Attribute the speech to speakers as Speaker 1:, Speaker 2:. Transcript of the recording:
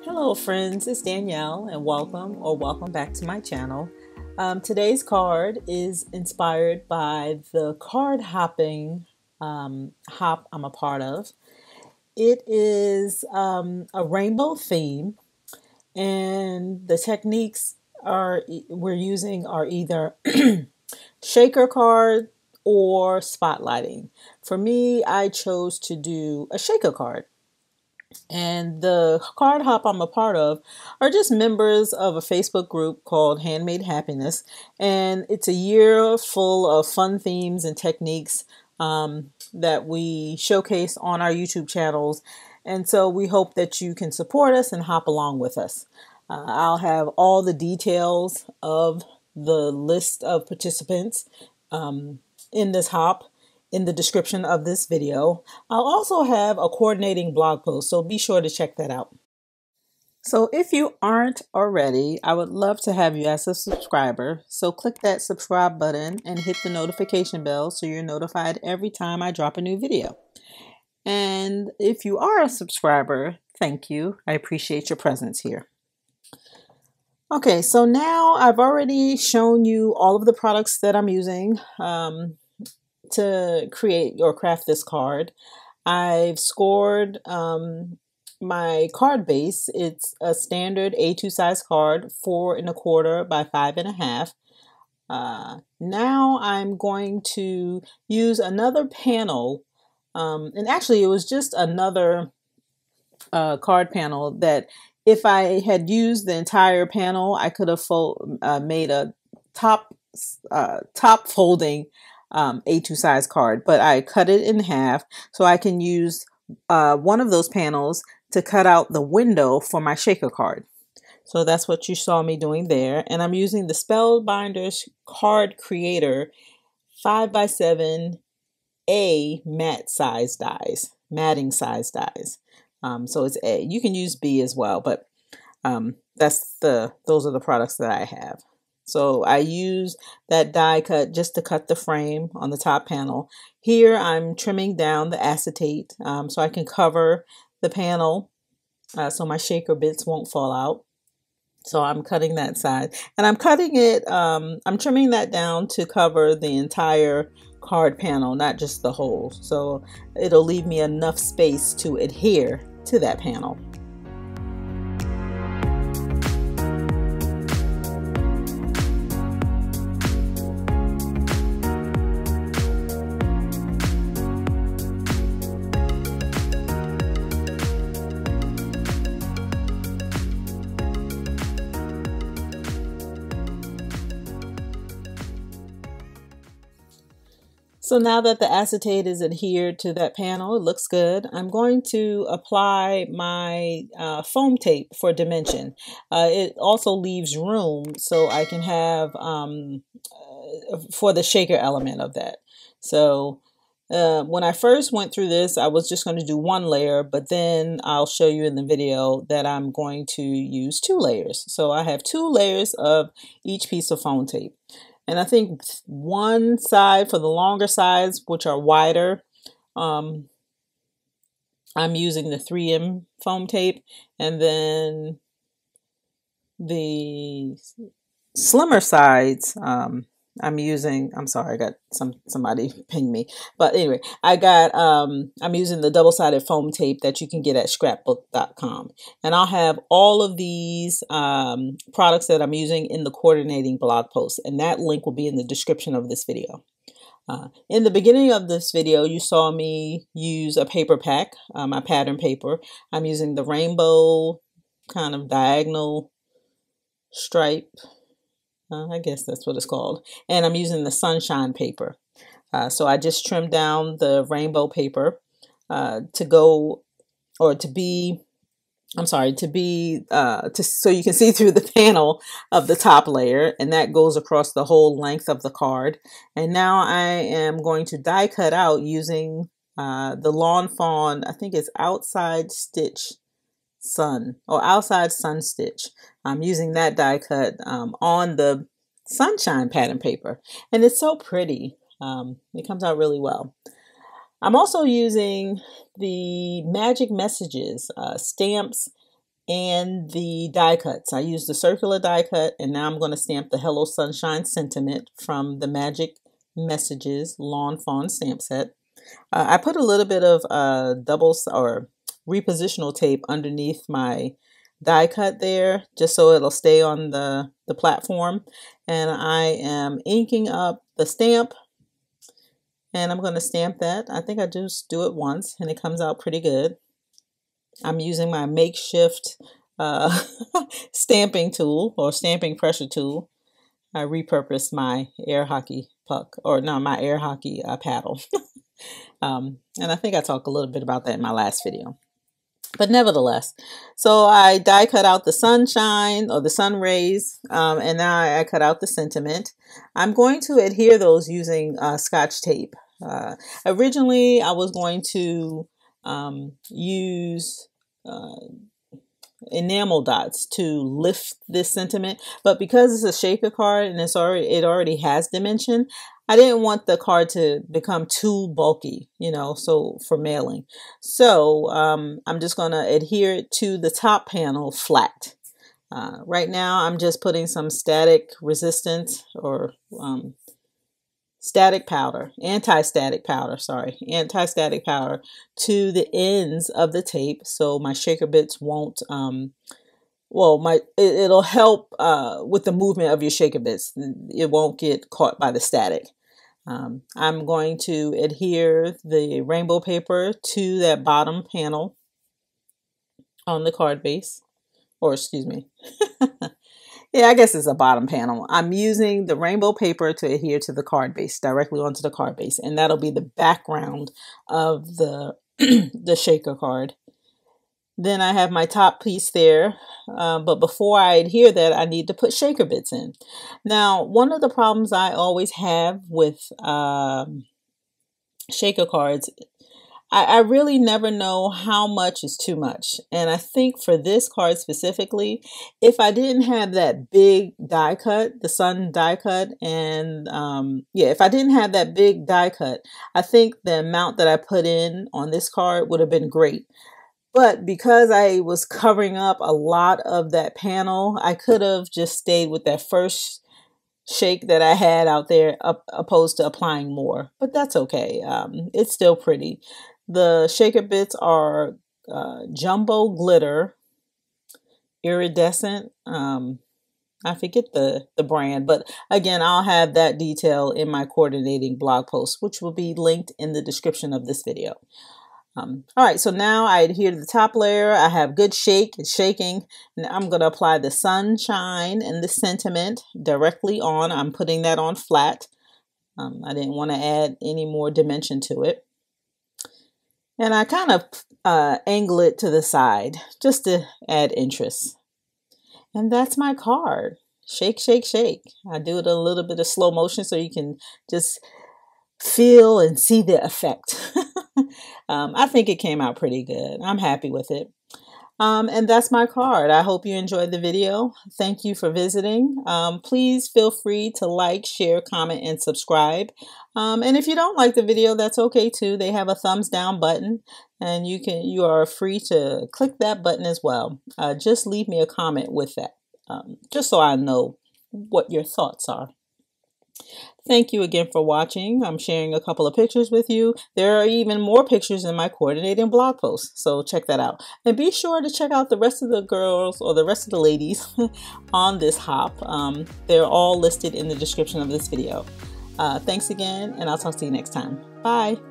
Speaker 1: Hello friends, it's Danielle and welcome back to my channel. Today's card is inspired by the card hopping hop I'm a part of. It is a rainbow theme, and the techniques we're using are either shaker card or spotlighting. For me, I chose to do a shaker card. And the card hop I'm a part of are just members of a Facebook group called Handmade Happiness. And it's a year full of fun themes and techniques that we showcase on our YouTube channels. And so we hope that you can support us and hop along with us. I'll have all the details of the list of participants in this hop in the description of this video. I'll also have a coordinating blog post, so be sure to check that out. So if you aren't already, I would love to have you as a subscriber. So click that subscribe button and hit the notification bell so you're notified every time I drop a new video. And if you are a subscriber, thank you. I appreciate your presence here. Okay, so now I've already shown you all of the products that I'm using to create or craft this card. I've scored my card base. It's a standard A2 size card, 4 1/4 by 5 1/2. Now I'm going to use another panel, and actually it was just another card panel that if I had used the entire panel, I could have made a top folding A2 size card, but I cut it in half so I can use one of those panels to cut out the window for my shaker card. So that's what you saw me doing there. And I'm using the Spellbinders Card Creator 5x7 A matte size dies, matting size dies. So it's A. You can use B as well, but those are the products that I have. So I use that die cut just to cut the frame on the top panel. Here I'm trimming down the acetate so I can cover the panel so my shaker bits won't fall out. So I'm cutting that side, and I'm cutting it, I'm trimming that down to cover the entire card panel, not just the holes. So it'll leave me enough space to adhere to that panel. So now that the acetate is adhered to that panel, it looks good. I'm going to apply my foam tape for dimension. It also leaves room so I can have for the shaker element of that. So when I first went through this, I was just going to do one layer, but then I'll show you in the video that I'm going to use 2 layers. So I have 2 layers of each piece of foam tape. And I think one side for the longer sides, which are wider, I'm using the 3M foam tape, and then the slimmer sides, I'm sorry, I got somebody pinged me. But anyway, I'm using the double-sided foam tape that you can get at scrapbook.com. And I'll have all of these products that I'm using in the coordinating blog post. And that link will be in the description of this video. In the beginning of this video, you saw me use a paper pack, my pattern paper. I'm using the rainbow kind of diagonal stripe. I guess that's what it's called. And I'm using the sunshine paper. So I just trimmed down the rainbow paper so you can see through the panel of the top layer, and that goes across the whole length of the card. And now I am going to die cut out using the Lawn Fawn, I think it's outside sun stitch. I'm using that die cut on the sunshine pattern paper, and it's so pretty. It comes out really well. I'm also using the Magic Messages stamps and the die cuts. I used the circular die cut, and now I'm going to stamp the Hello Sunshine sentiment from the Magic Messages Lawn Fawn stamp set. I put a little bit of double or repositional tape underneath my die cut there, just so it'll stay on the platform. And I am inking up the stamp, and I'm going to stamp that. I think I just do it once, and it comes out pretty good. I'm using my makeshift stamping tool or stamping pressure tool. I repurposed my air hockey puck, or no, my air hockey paddle. And I think I talked a little bit about that in my last video. But nevertheless, so I die cut out the sunshine or the sun rays, and now I cut out the sentiment. I'm going to adhere those using Scotch tape. Originally, I was going to use enamel dots to lift this sentiment, but because it's a shaker card and it already has dimension, I didn't want the card to become too bulky, you know, so for mailing. So I'm just going to adhere it to the top panel flat. Right now I'm just putting some static resistant or anti-static powder to the ends of the tape, so my shaker bits won't it'll help with the movement of your shaker bits. It won't get caught by the static. I'm going to adhere the rainbow paper to that bottom panel on the card base, or excuse me. Yeah, I guess it's a bottom panel. I'm using the rainbow paper to adhere to the card base, directly onto the card base, and that'll be the background of the the shaker card. Then I have my top piece there, but before I adhere that, I need to put shaker bits in. Now, one of the problems I always have with shaker cards, I really never know how much is too much. And I think for this card specifically, if I didn't have that big die cut, the sun die cut, and if I didn't have that big die cut, I think the amount that I put in on this card would have been great. But because I was covering up a lot of that panel, I could have just stayed with that first shake that I had out there opposed to applying more. But that's okay. It's still pretty. The shaker bits are jumbo glitter, iridescent. I forget the brand, but again, I'll have that detail in my coordinating blog post, which will be linked in the description of this video. All right, so now I adhere to the top layer. I have good shake and shaking, and I'm going to apply the sunshine and the sentiment directly on. I'm putting that on flat. I didn't want to add any more dimension to it. And I kind of angle it to the side just to add interest. And that's my card. Shake, shake, shake. I do it a little bit of slow motion so you can just feel and see the effect. I think it came out pretty good. I'm happy with it. And that's my card. I hope you enjoyed the video. Thank you for visiting. Please feel free to like, share, comment, and subscribe. And if you don't like the video, that's okay too. They have a thumbs down button, and you are free to click that button as well. Just leave me a comment with that, just so I know what your thoughts are. Thank you again for watching. I'm sharing a couple of pictures with you. There are even more pictures in my coordinating blog post, so check that out. And be sure to check out the rest of the girls or the rest of the ladies on this hop. They're all listed in the description of this video. Thanks again, and I'll talk to you next time. Bye.